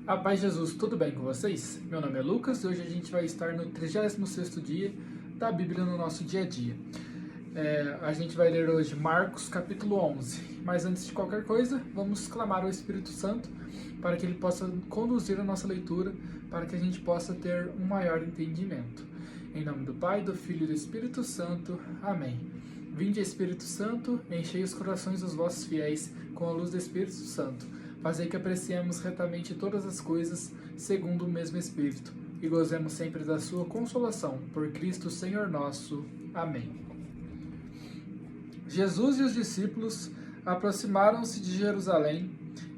A paz de Jesus, tudo bem com vocês? Meu nome é Lucas e hoje a gente vai estar no 36º dia da Bíblia no nosso dia a dia. A gente vai ler hoje Marcos capítulo 11, mas antes de qualquer coisa, vamos clamar ao Espírito Santo para que ele possa conduzir a nossa leitura, para que a gente possa ter um maior entendimento. Em nome do Pai, do Filho e do Espírito Santo. Amém. Vinde, Espírito Santo, enchei os corações dos vossos fiéis com a luz do Espírito Santo. Fazei que apreciemos retamente todas as coisas, segundo o mesmo Espírito, e gozemos sempre da sua consolação, por Cristo Senhor nosso. Amém. Jesus e os discípulos aproximaram-se de Jerusalém,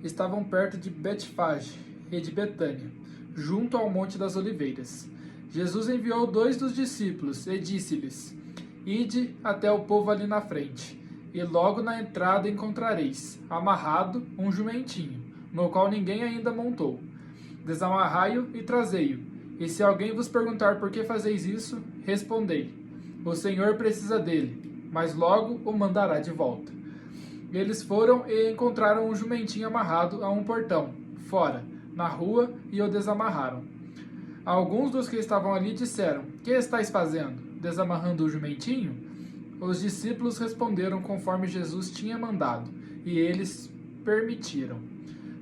estavam perto de Betfage e de Betânia, junto ao Monte das Oliveiras. Jesus enviou 2 dos discípulos e disse-lhes: Ide até o povo ali na frente, e logo na entrada encontrareis, amarrado, um jumentinho, no qual ninguém ainda montou. Desamarrai-o e trazei-o. E se alguém vos perguntar por que fazeis isso, respondei: O Senhor precisa dele, mas logo o mandará de volta. Eles foram e encontraram um jumentinho amarrado a um portão, fora, na rua, e o desamarraram. Alguns dos que estavam ali disseram: Que estáis fazendo? Desamarrando o jumentinho? Os discípulos responderam conforme Jesus tinha mandado, e eles permitiram.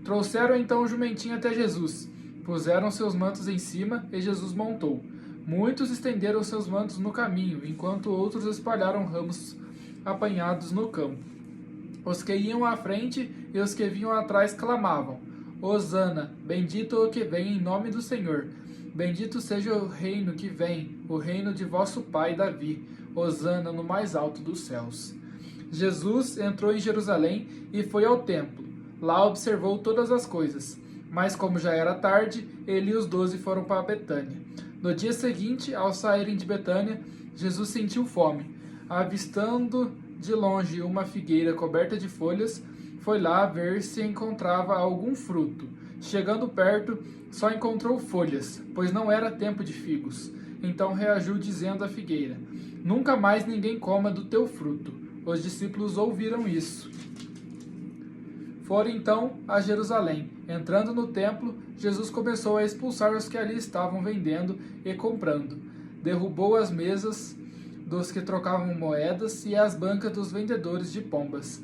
Trouxeram então o jumentinho até Jesus, puseram seus mantos em cima, e Jesus montou. Muitos estenderam seus mantos no caminho, enquanto outros espalharam ramos apanhados no campo. Os que iam à frente e os que vinham atrás clamavam: Hosana, bendito o que vem em nome do Senhor. Bendito seja o reino que vem, o reino de vosso pai Davi. Hosana no mais alto dos céus. Jesus entrou em Jerusalém e foi ao templo. Lá observou todas as coisas. Mas como já era tarde, ele e os 12 foram para Betânia. No dia seguinte, ao saírem de Betânia, Jesus sentiu fome. Avistando de longe uma figueira coberta de folhas, foi lá ver se encontrava algum fruto. Chegando perto, só encontrou folhas, pois não era tempo de figos. Então reagiu dizendo à figueira: Nunca mais ninguém coma do teu fruto. Os discípulos ouviram isso. Foram então a Jerusalém. Entrando no templo, Jesus começou a expulsar os que ali estavam vendendo e comprando. Derrubou as mesas dos que trocavam moedas e as bancas dos vendedores de pombas.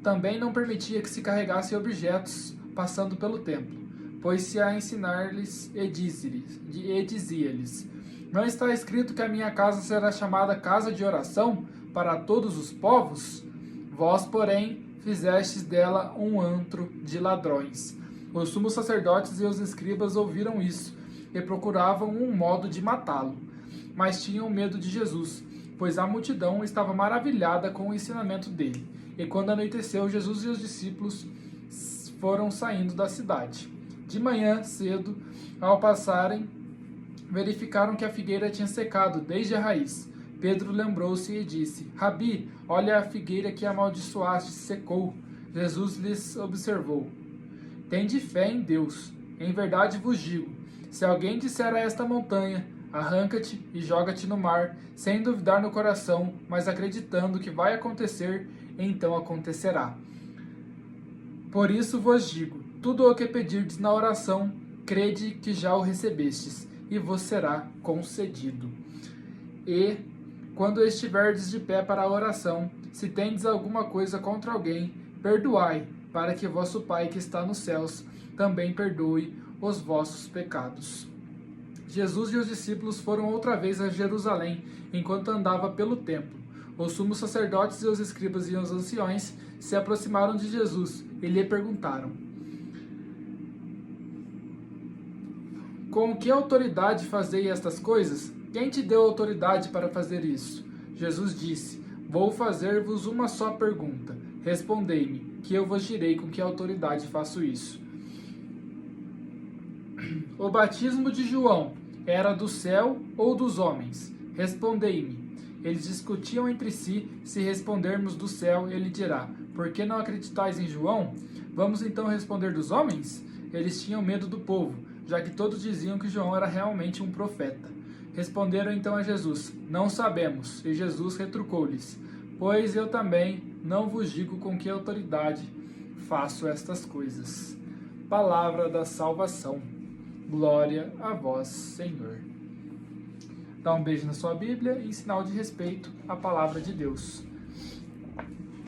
Também não permitia que se carregassem objetos passando pelo templo, pois-se a ensinar-lhes e dizia-lhes: Não está escrito que a minha casa será chamada casa de oração para todos os povos? Vós, porém, fizestes dela um antro de ladrões. Os sumos sacerdotes e os escribas ouviram isso e procuravam um modo de matá-lo, mas tinham medo de Jesus, pois a multidão estava maravilhada com o ensinamento dele. E quando anoiteceu, Jesus e os discípulos foram saindo da cidade. De manhã cedo, ao passarem, verificaram que a figueira tinha secado desde a raiz. Pedro lembrou-se e disse: Rabi, olha a figueira que amaldiçoaste, secou. Jesus lhes observou: Tende fé em Deus. Em verdade vos digo, se alguém disser a esta montanha: Arranca-te e joga-te no mar, sem duvidar no coração, mas acreditando que vai acontecer, então acontecerá. Por isso vos digo: tudo o que pedirdes na oração, crede que já o recebestes, e vos será concedido. E, quando estiverdes de pé para a oração, se tendes alguma coisa contra alguém, perdoai, para que vosso Pai que está nos céus também perdoe os vossos pecados. Jesus e os discípulos foram outra vez a Jerusalém, enquanto andava pelo templo. Os sumos sacerdotes e os escribas e os anciões se aproximaram de Jesus e lhe perguntaram: Com que autoridade fazei estas coisas? Quem te deu autoridade para fazer isso? Jesus disse: Vou fazer-vos uma só pergunta. Respondei-me, que eu vos direi com que autoridade faço isso. O batismo de João era do céu ou dos homens? Respondei-me. Eles discutiam entre si: se respondermos do céu, ele dirá: Por que não acreditais em João? Vamos então responder dos homens? Eles tinham medo do povo, já que todos diziam que João era realmente um profeta. Responderam então a Jesus: Não sabemos. E Jesus retrucou-lhes: Pois eu também não vos digo com que autoridade faço estas coisas. palavra da salvação. Glória a vós, Senhor. Dá um beijo na sua Bíblia em sinal de respeito à palavra de Deus.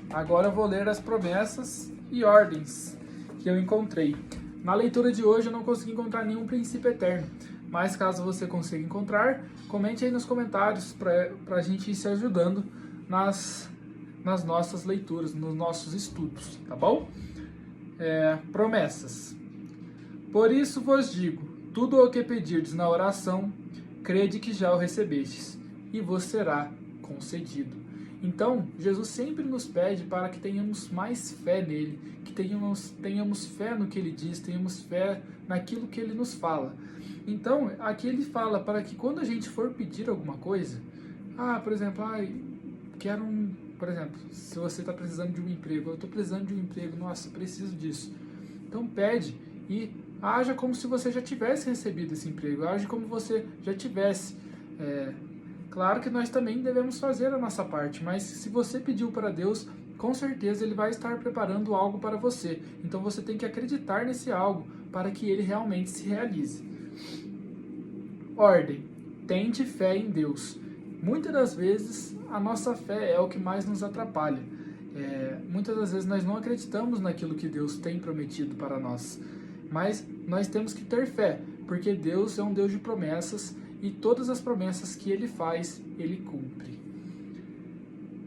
Agora eu vou ler as promessas e ordens que eu encontrei. Na leitura de hoje eu não consegui encontrar nenhum princípio eterno, mas caso você consiga encontrar, comente aí nos comentários para a gente ir se ajudando nas nossas leituras, nos nossos estudos, tá bom? Promessas. Por isso vos digo, tudo o que pedirdes na oração, crede que já o recebestes, e vos será concedido. Então, Jesus sempre nos pede para que tenhamos mais fé nele, que tenhamos fé no que ele diz, tenhamos fé naquilo que ele nos fala. Então, aqui ele fala para que quando a gente for pedir alguma coisa, por exemplo, por exemplo, se você está precisando de um emprego, eu estou precisando de um emprego, nossa, preciso disso. Então pede e haja como se você já tivesse recebido esse emprego, haja como você já tivesse. Claro que nós também devemos fazer a nossa parte, mas se você pediu para Deus, com certeza Ele vai estar preparando algo para você. Então você tem que acreditar nesse algo para que ele realmente se realize. Ordem. Tente fé em Deus. Muitas das vezes a nossa fé é o que mais nos atrapalha. Muitas das vezes nós não acreditamos naquilo que Deus tem prometido para nós. Mas nós temos que ter fé, porque Deus é um Deus de promessas e todas as promessas que Ele faz, Ele cumpre.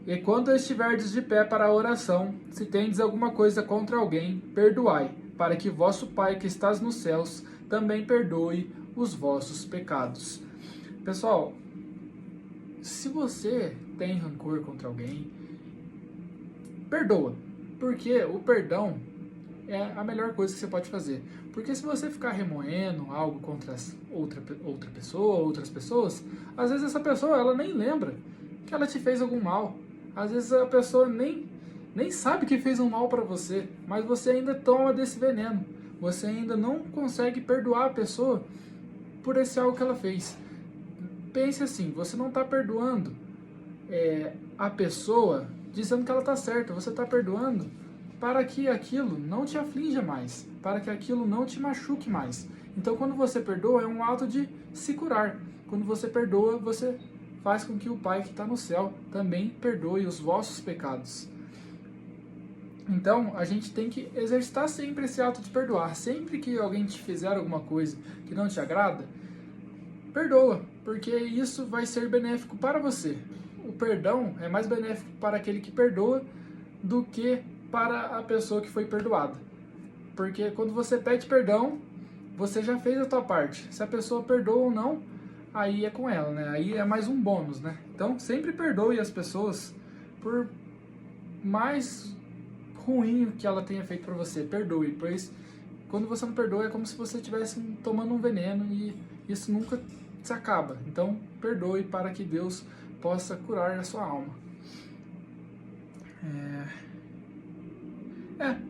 E quando estiverdes de pé para a oração, se tendes alguma coisa contra alguém, perdoai, para que vosso Pai que estás nos céus também perdoe os vossos pecados. Pessoal, se você tem rancor contra alguém, perdoa, porque o perdão é a melhor coisa que você pode fazer. Porque se você ficar remoendo algo contra outra pessoa, outras pessoas, às vezes essa pessoa ela nem lembra que ela te fez algum mal. Às vezes a pessoa nem sabe que fez um mal para você, mas você ainda toma desse veneno. Você ainda não consegue perdoar a pessoa por esse algo que ela fez. Pense assim, você não está perdoando a pessoa dizendo que ela está certa, você está perdoando para que aquilo não te aflinja mais, para que aquilo não te machuque mais. Então, quando você perdoa, é um ato de se curar. Quando você perdoa, você faz com que o Pai que está no céu também perdoe os vossos pecados. Então, a gente tem que exercitar sempre esse ato de perdoar. Sempre que alguém te fizer alguma coisa que não te agrada, perdoa, porque isso vai ser benéfico para você. O perdão é mais benéfico para aquele que perdoa do que para a pessoa que foi perdoada. Porque quando você pede perdão, você já fez a tua parte. Se a pessoa perdoa ou não, aí é com ela, né? Aí é mais um bônus, né? Então, sempre perdoe as pessoas por mais ruim que ela tenha feito para você. Perdoe, pois quando você não perdoa é como se você estivesse tomando um veneno e isso nunca se acaba. Então, perdoe para que Deus possa curar a sua alma.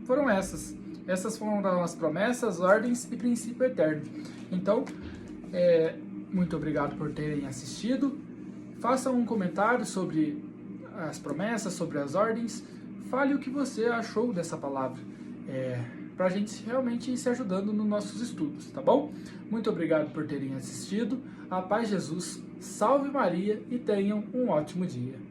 Foram essas. Essas foram as promessas, ordens e princípio eterno. Então, muito obrigado por terem assistido. Faça um comentário sobre as promessas, sobre as ordens. Fale o que você achou dessa palavra. Para a gente realmente ir se ajudando nos nossos estudos, tá bom? Muito obrigado por terem assistido. A paz de Jesus, salve Maria e tenham um ótimo dia.